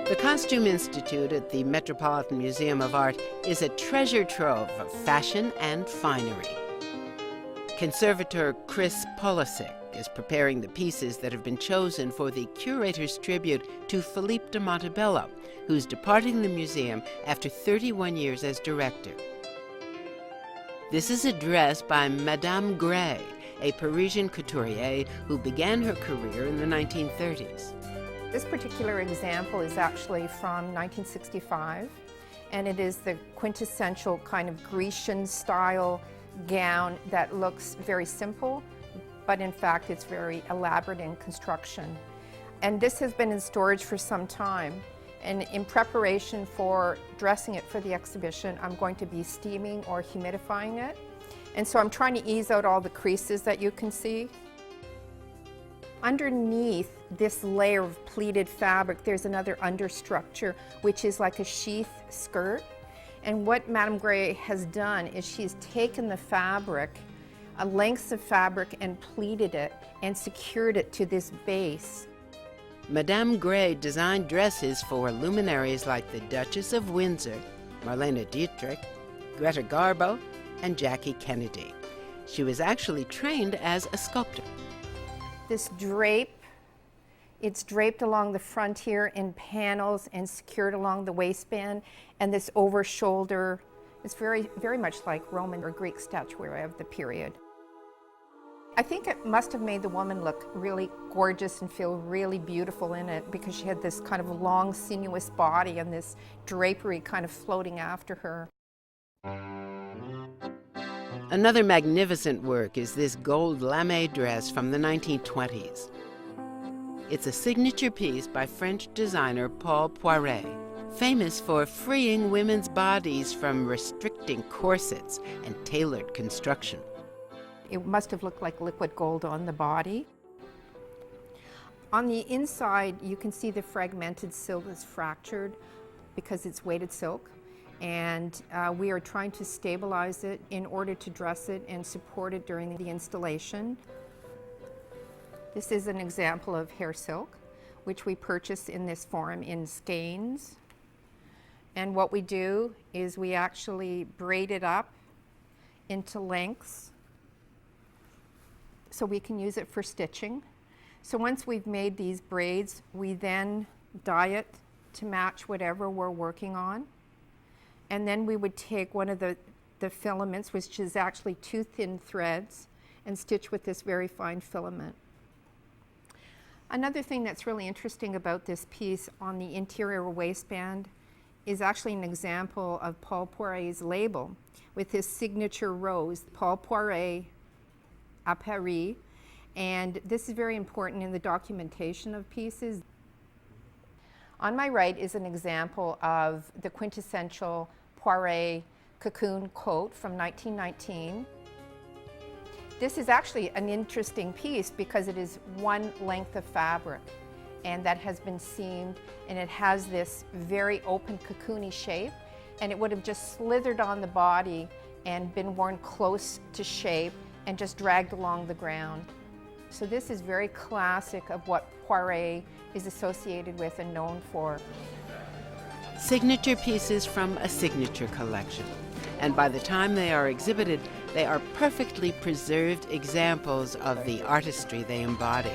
The Costume Institute at the Metropolitan Museum of Art is a treasure trove of fashion and finery. Conservator Chris Polisic is preparing the pieces that have been chosen for the curator's tribute to Philippe de Montebello, who's departing the museum after 31 years as director. This is a dress by Madame Gray, a Parisian couturier who began her career in the 1930s. This particular example is actually from 1965, and it is the quintessential kind of Grecian style gown that looks very simple, but in fact it's very elaborate in construction. And this has been in storage for some time, and in preparation for dressing it for the exhibition, I'm going to be steaming or humidifying it. And so I'm trying to ease out all the creases that you can see. Underneath this layer of pleated fabric, there's another understructure, which is like a sheath skirt. And what Madame Gray has done is she's taken the fabric, lengths of fabric, and pleated it and secured it to this base. Madame Gray designed dresses for luminaries like the Duchess of Windsor, Marlene Dietrich, Greta Garbo, and Jackie Kennedy. She was actually trained as a sculptor. This drape, it's draped along the front here in panels and secured along the waistband, and this over shoulder is very, very much like Roman or Greek statuary of the period. I think it must have made the woman look really gorgeous and feel really beautiful in it, because she had this kind of long, sinuous body and this drapery kind of floating after her. Another magnificent work is this gold lame dress from the 1920s. It's a signature piece by French designer Paul Poiret, famous for freeing women's bodies from restricting corsets and tailored construction. It must have looked like liquid gold on the body. On the inside, you can see the fragmented silk is fractured because it's weighted silk. And we are trying to stabilize it in order to dress it and support it during the installation. This is an example of hair silk, which we purchased in this form in skeins. And what we do is we actually braid it up into lengths so we can use it for stitching. So once we've made these braids, we then dye it to match whatever we're working on. And then we would take one of the filaments, which is actually two thin threads, and stitch with this very fine filament. Another thing that's really interesting about this piece on the interior waistband is actually an example of Paul Poiret's label with his signature rose, Paul Poiret à Paris. And this is very important in the documentation of pieces. On my right is an example of the quintessential Poiret cocoon coat from 1919. This is actually an interesting piece because it is one length of fabric, and that has been seamed, and it has this very open cocoony shape, and it would have just slithered on the body and been worn close to shape and just dragged along the ground. So this is very classic of what Poiret is associated with and known for. Signature pieces from a signature collection. And by the time they are exhibited, they are perfectly preserved examples of the artistry they embody.